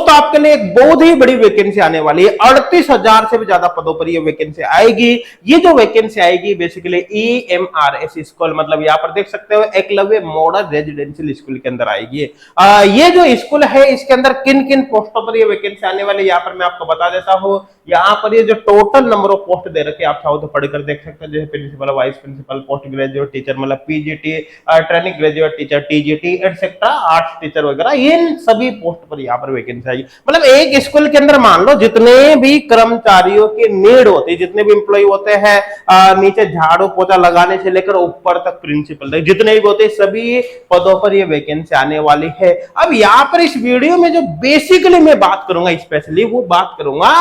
दोस्तों आपके लिए एक बहुत ही बड़ी वैकेंसी आने वाली है। 38,000 से भी ज्यादा पदों पर ये वैकेंसी आएगी। ये जो वैकेंसी आएगी बेसिकली EMRS स्कूल, मतलब यहाँ पर देख सकते हो एकलव्य मॉडल रेजिडेंशियल स्कूल के अंदर आएगी। ये जो स्कूल है इसके अंदर किन किन पोस्टों पर ये वैकेंसी आने वाली है यहाँ पर मैं आपको बता देता हूँ। यहाँ पर ये जो टोटल नंबर ऑफ पोस्ट दे रखे आप चाहो तो पढ़कर देख सकते हो, जैसे principal, vice principal, post graduate teacher मतलब PGT, training graduate teacher TGT etcetera, arts teacher वगैरह, इन सभी पोस्ट पर यहाँ पर वैकेंसी आएगी। मतलब एक स्कूल के अंदर मान लो जितने भी कर्मचारियों की नीड होती है, जितने भी एम्प्लॉय होते हैं, नीचे झाड़ू पोछा लगाने से लेकर ऊपर तक प्रिंसिपल तक जितने भी होते हैं सभी पदों पर ये वैकेंसी आने वाली है। अब यहाँ पर इस वीडियो में जो बेसिकली मैं बात करूंगा स्पेशली वो बात करूंगा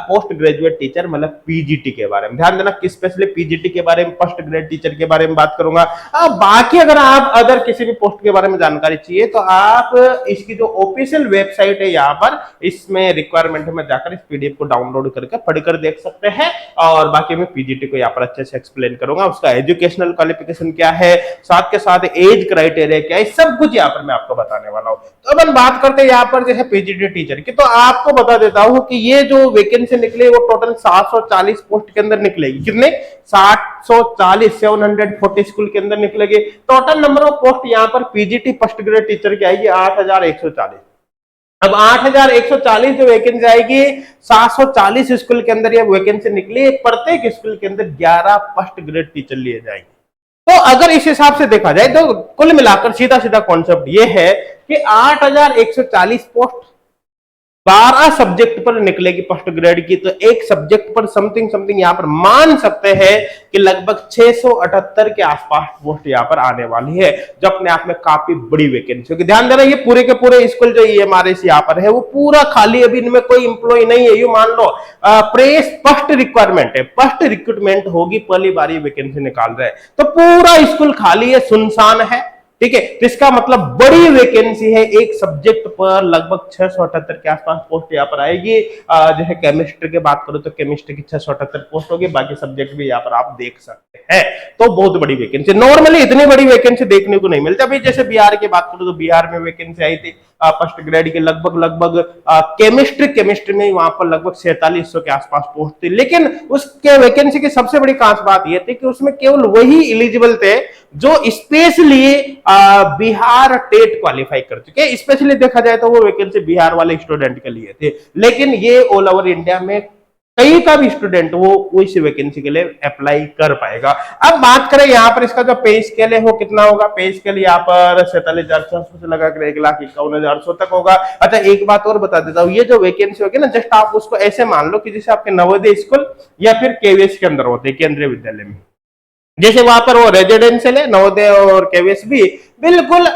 पोस्ट ग्रेजुएट टीचर मतलब PGT के बारे में। ध्यान देना कि स्पेशली PGT के बारे में, पोस्ट ग्रेड टीचर के बारे में बात करूंगा। बाकी अगर आप अदर किसी भी पोस्ट के बारे में जानकारी चाहिए तो आप इसकी जो ऑफिशियल वेबसाइट है यहाँ पर इसमें रिक्वायरमेंट में जाकर इस PDF को डाउनलोड करके पढ़कर देख सकते हैं। और बाकी मैं PGT को यहाँ पर अच्छे से एक्सप्लेन करूंगा, उसका एजुकेशनल क्वालिफिकेशन क्या है, साथ के साथ एज क्राइटेरिया क्या है, सब कुछ यहाँ पर मैं आपको बताने वाला हूँ। तो अपन बात करते हैं यहाँ पर जैसे PGT टीचर की, तो आपको बता देता हूँ कि ये जो वैकेंसी निकली वो टोटल 740 पोस्ट के अंदर निकलेगी। कितने? 740 स्कूल के अंदर निकलेगी। टोटल नंबर ऑफ पोस्ट यहाँ पर PGT फर्स्ट ग्रेड टीचर की आएगी 8,140। अब 8,140 जो वैकेंसी आएगी 740 स्कूल के अंदर ये वैकेंसी निकली, प्रत्येक स्कूल के अंदर 11 फर्स्ट ग्रेड टीचर लिए जाएंगे। तो अगर इस हिसाब से देखा जाए तो कुल मिलाकर सीधा सीधा कॉन्सेप्ट ये है कि 8,140 पोस्ट 12 सब्जेक्ट पर निकलेगी फर्स्ट ग्रेड की, तो एक सब्जेक्ट पर समथिंग यहाँ पर मान सकते हैं कि लगभग 678 के आसपास पोस्ट यहाँ पर आने वाली है, जो अपने आप में काफी बड़ी वैकेंसी होगी। ध्यान देना ये पूरे के पूरे स्कूल जो EMRS यहाँ पर है वो पूरा खाली, अभी इनमें कोई एम्प्लॉय नहीं है। यू मान लो प्रेस फर्स्ट रिक्वायरमेंट है, फर्स्ट रिक्रूटमेंट होगी, पहली बारी वैकेंसी निकाल रहे हैं, तो पूरा स्कूल खाली है, सुनसान है। ठीक है, तो इसका मतलब बड़ी वैकेंसी है। एक सब्जेक्ट पर लगभग 678 के आसपास पोस्ट यहाँ पर आएगी। जैसे केमिस्ट्री की बात करो तो केमिस्ट्री की 678 पोस्ट होगी, बाकी सब्जेक्ट भी यहाँ पर आप देख सकते हैं। तो बहुत बड़ी वैकेंसी, नॉर्मली इतनी बड़ी वैकेंसी देखने को नहीं मिलती। अभी जैसे बिहार की बात करो तो बिहार में वैकेंसी आई थी फर्स्ट ग्रेड की लगभग केमिस्ट्री में वहां पर लगभग 4700 के आसपास पोस्ट थी। लेकिन उसके वैकेंसी की सबसे बड़ी खास बात यह थी कि उसमें केवल वही एलिजिबल थे जो स्पेशली बिहार टेट क्वालिफाई कर चुके। स्पेशली देखा जाए तो वो वैकेंसी बिहार वाले स्टूडेंट के लिए थे, लेकिन ये ऑल ओवर इंडिया में कहीं का भी स्टूडेंट वो इस वैकेंसी के लिए अप्लाई कर पाएगा। अब बात करें यहाँ पर इसका जो पे स्केल है वो कितना होगा। पे स्केल यहाँ पर 47,400 से लगाकर 1,51,100 तक होगा। अच्छा एक बात और बता देता हूँ, ये जो वैकेंसी होगी ना, जस्ट आप उसको ऐसे मान लो कि जैसे आपके नवोदय स्कूल या फिर KVS के अंदर होते हैं, केंद्रीय विद्यालय में, जैसे वहां पर वो रेजिडेंशियल है, नवोदय और KVS भी बिल्कुल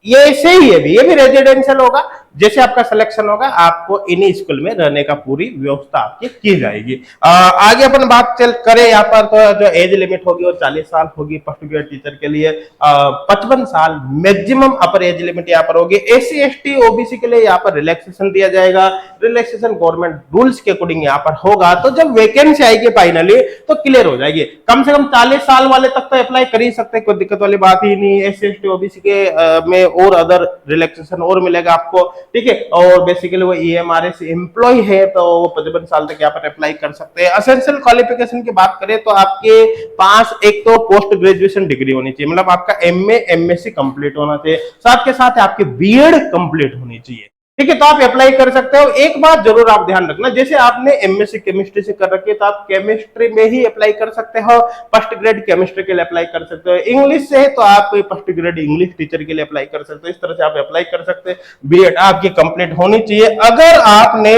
ये ऐसे ही है, ये भी रेजिडेंशियल होगा। जैसे आपका सिलेक्शन होगा आपको इन्हीं स्कूल में रहने का पूरी व्यवस्था आपकी की जाएगी। आगे अपन बात चल करें यहाँ पर तो जो एज लिमिट होगी वो 40 साल होगी फर्स्ट ग्रेड टीचर के लिए, 55 साल मैक्सिमम अपर एज लिमिट यहाँ पर होगी। SC ST OBC के लिए यहाँ पर रिलैक्सेशन दिया जाएगा, रिलैक्सेशन गवर्नमेंट रूल्स के अकॉर्डिंग यहाँ पर होगा। तो जब वैकेंसी आएगी फाइनली तो क्लियर हो जाएगी। कम से कम 40 साल वाले तक तो अप्लाई कर ही सकते हैं, कोई दिक्कत वाली बात ही नहीं। SC ST OBC के में और अदर रिलैक्सेशन और मिलेगा आपको। ठीक है, और बेसिकली वो EMRS एम्प्लॉय है तो वो 55 साल तक यहाँ पर अप्लाई कर सकते हैं। एसेंशियल क्वालिफिकेशन की बात करें तो आपके पास एक तो पोस्ट ग्रेजुएशन डिग्री होनी चाहिए, मतलब आपका MA MSc कंप्लीट होना चाहिए, साथ के साथ आपकी BEd कंप्लीट होनी चाहिए। ठीक है, तो आप अप्लाई कर सकते हो। एक बात जरूर आप ध्यान रखना, जैसे आपने MSc केमिस्ट्री से कर रखी है तो आप केमिस्ट्री में ही अप्लाई कर सकते हो, फर्स्ट ग्रेड केमिस्ट्री के लिए अप्लाई कर सकते हो। इंग्लिश से है तो आप फर्स्ट ग्रेड इंग्लिश टीचर के लिए अप्लाई कर सकते हो। इस तरह से आप अप्लाई कर सकते हैं। BEd आपकी कंप्लीट होनी चाहिए। अगर आपने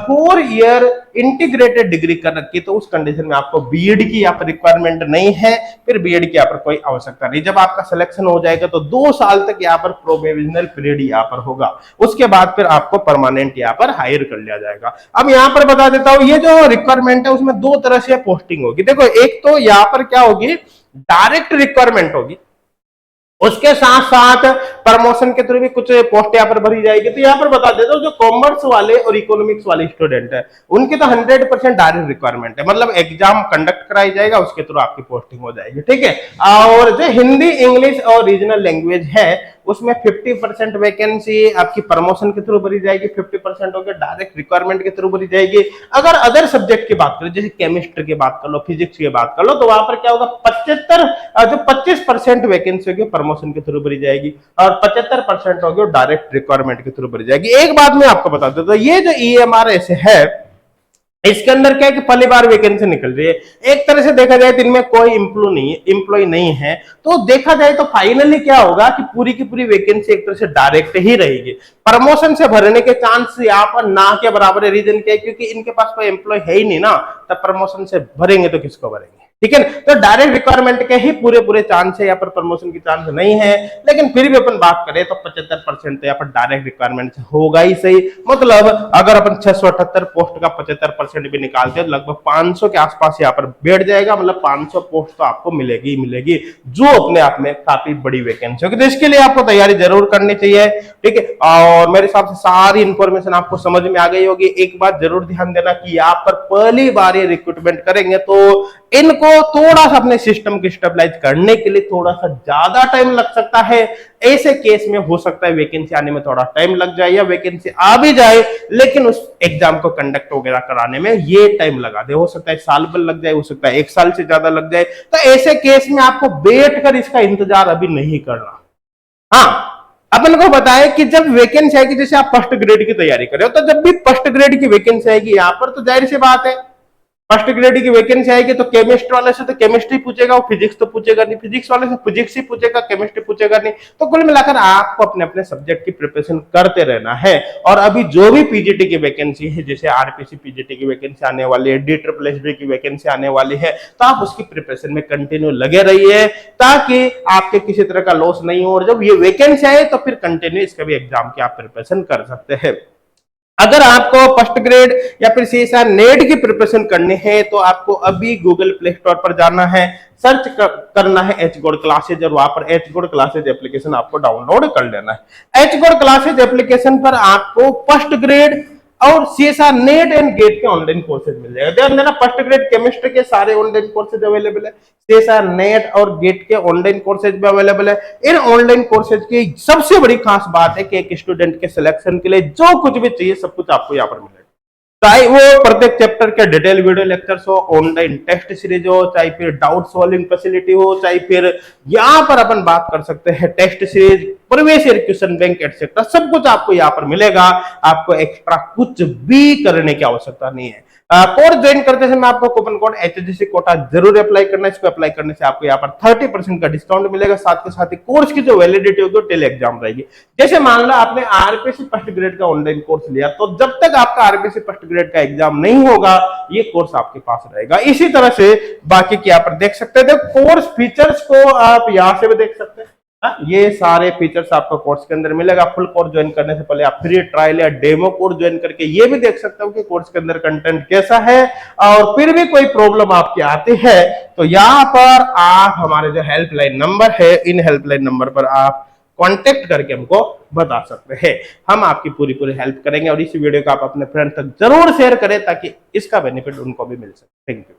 4 ईयर इंटीग्रेटेड डिग्री कर रखी तो उस कंडीशन में आपको BEd की यहाँ पर रिक्वायरमेंट नहीं है, फिर BEd की यहाँ पर कोई आवश्यकता नहीं। जब आपका सिलेक्शन हो जाएगा तो 2 साल तक यहाँ पर प्रोविजनल पीरियड यहाँ पर होगा, उसके बाद फिर आपको परमानेंट यहाँ पर हायर कर लिया जाएगा। अब यहाँ पर बता देता हूँ, ये जो रिक्वायरमेंट है उसमें 2 तरह से पोस्टिंग होगी। देखो, एक तो यहाँ पर क्या होगी, डायरेक्ट रिक्वायरमेंट होगी, उसके साथ साथ प्रमोशन के थ्रू भी कुछ पोस्ट यहाँ पर भरी जाएगी। तो यहाँ पर बता देता हूँ, जो कॉमर्स वाले और इकोनॉमिक्स वाले स्टूडेंट है उनकी तो 100% डायरेक्ट रिक्वायरमेंट है, मतलब एग्जाम कंडक्ट कराई जाएगा, उसके थ्रू आपकी पोस्टिंग हो जाएगी। ठीक है, और जो हिंदी इंग्लिश और रीजनल लैंग्वेज है उसमें 50% वैकेंसी आपकी प्रमोशन के थ्रू भरी जाएगी, 50% होगी डायरेक्ट रिक्वायरमेंट के थ्रू भरी जाएगी। अगर अदर सब्जेक्ट की बात करें, जैसे केमिस्ट्री की बात कर लो, फिजिक्स की बात कर लो, तो वहां पर क्या होगा, 25% वैकेंसी होगी प्रमोशन के थ्रू भरी जाएगी और 75% होगी डायरेक्ट रिक्वायरमेंट के थ्रू भरी जाएगी। एक बात मैं आपको बता दूं, तो ये जो EMRS है, इसके अंदर क्या है कि पहली बार वैकेंसी निकल रही है। एक तरह से देखा जाए तो इनमें कोई एम्प्लॉय नहीं है, तो देखा जाए तो फाइनली क्या होगा कि पूरी की पूरी वैकेंसी एक तरह से डायरेक्ट ही रहेगी। प्रमोशन से भरने के चांस यहाँ पर ना के बराबर है। रीजन क्या है, क्योंकि इनके पास कोई एम्प्लॉय है ही नहीं ना, तब प्रमोशन से भरेंगे तो किसको भरेंगे, ठीक है। तो डायरेक्ट रिक्वायरमेंट के ही पूरे चांस है, यहाँ पर प्रमोशन की चांस नहीं है। लेकिन फिर भी अपन बात करें तो 75% तो यहाँ पर डायरेक्ट रिक्वायरमेंट होगा ही सही। मतलब अगर अपन 678 पोस्ट का 75% भी निकालते हैं, लगभग 500 के आसपास यहाँ पर बैठ जाएगा। मतलब 500 पोस्ट तो आपको मिलेगी ही मिलेगी, जो अपने आप में काफी बड़ी वैकेंसी होगी। तो इसके लिए आपको तैयारी जरूर करनी चाहिए, ठीक है। और मेरे हिसाब से सारी इंफॉर्मेशन आपको समझ में आ गई होगी। एक बात जरूर ध्यान देना कि यहाँ पर पहली बार ये रिक्रूटमेंट करेंगे तो इनको थोड़ा सा अपने सिस्टम को स्टेबलाइज करने के लिए थोड़ा सा ज्यादा टाइम लग सकता है। ऐसे केस में हो सकता है वैकेंसी आने में थोड़ा टाइम लग जाए, या वैकेंसी आ भी जाए लेकिन उस एग्जाम को कंडक्ट वगैरह कराने में ये टाइम लगा दे। हो सकता है साल भर लग जाए, हो सकता है 1 साल से ज्यादा लग जाए। तो ऐसे केस में आपको बैठ कर इसका इंतजार अभी नहीं करना। हाँ, अपन को बताया कि जब वैकेंसी आएगी, जैसे आप फर्स्ट ग्रेड की तैयारी कर रहे हो, तो जब भी फर्स्ट ग्रेड की वैकेंसी आएगी यहाँ पर, तो जाहिर सी बात है फर्स्ट ग्रेड की वैकेंसी आएगी तो केमिस्ट्री वाले से तो केमिस्ट्री पूछेगा, वो फिजिक्स तो पूछेगा नहीं, फिजिक्स वाले से फिजिक्स ही पूछेगा, केमिस्ट्री पूछेगा नहीं। तो कुल मिलाकर आपको अपने अपने सब्जेक्ट की प्रिपरेशन करते रहना है। और अभी जो भी पीजीटी की वैकेंसी है, जैसे आरपीसी पीजीटी की वैकेंसी आने वाली है, DSSS की वैकेंसी आने वाली है, तो आप उसकी प्रिपरेशन में कंटिन्यू लगे रहिए, ताकि आपके किसी तरह का लॉस नहीं हो। और जब ये वैकेंसी आए तो फिर कंटिन्यू इसका भी एग्जाम की आप प्रिपरेशन कर सकते हैं। अगर आपको फर्स्ट ग्रेड या फिर CSIR नेट की प्रिपरेशन करनी है तो आपको अभी गूगल प्ले स्टोर पर जाना है, सर्च करना है HGOD क्लासेज, और वहां पर HGOD क्लासेज एप्लीकेशन आपको डाउनलोड कर लेना है। HGOD क्लासेज एप्लीकेशन पर आपको फर्स्ट ग्रेड और CSIR नेट एंड गेट के ऑनलाइन कोर्सेज मिल जाएगा। ध्यान देना, फर्स्ट ग्रेड केमिस्ट्री के सारे ऑनलाइन कोर्सेज अवेलेबल है, CSIR नेट और गेट के ऑनलाइन कोर्सेज भी अवेलेबल है। इन ऑनलाइन कोर्सेज की सबसे बड़ी खास बात है कि एक स्टूडेंट के सिलेक्शन के लिए जो कुछ भी चाहिए सब कुछ आपको यहाँ पर मिलेगा। चाहे वो प्रत्येक चैप्टर के डिटेल वीडियो लेक्चर्स हो, ऑनलाइन टेस्ट सीरीज हो, चाहे फिर डाउट सॉल्विंग फैसिलिटी हो, चाहे फिर यहाँ पर अपन बात कर सकते हैं test series, previous year question bank etcetera, सब कुछ आपको यहाँ पर मिलेगा। आपको एक्स्ट्रा कुछ भी करने की आवश्यकता नहीं है। कोर्स ज्वाइन करते समय आपको कूपन कोड HGC कोटा जरूर अप्लाई करना है। इसको अप्लाई करने से आपको यहाँ पर 30% का डिस्काउंट मिलेगा। साथ के साथ ही कोर्स की जो वैलिडिटी होगी टिल एग्जाम रहेगी। जैसे मान लो आपने आरपीसी फर्स्ट ग्रेड का ऑनलाइन कोर्स लिया, तो जब तक आपका आरपीसी फर्स्ट ग्रेड का एग्जाम नहीं होगा ये कोर्स आपके पास रहेगा। इसी तरह से बाकी की यहाँ पर देख सकते हैं, कोर्स फीचर्स को आप यहाँ से भी देख सकते हैं। ये सारे फीचर्स आपको कोर्स के अंदर मिलेगा। फुल कोर्स ज्वाइन करने से पहले आप फ्री ट्रायल या डेमो कोर्स ज्वाइन करके ये भी देख सकते हो कि कोर्स के अंदर कंटेंट कैसा है। और फिर भी कोई प्रॉब्लम आपकी आती है तो यहाँ पर आप हमारे जो हेल्पलाइन नंबर है, इन हेल्पलाइन नंबर पर आप कांटेक्ट करके हमको बता सकते हैं। हम आपकी पूरी हेल्प करेंगे। और इस वीडियो को आप अपने फ्रेंड तक जरूर शेयर करें ताकि इसका बेनिफिट उनको भी मिल सके। Thank you.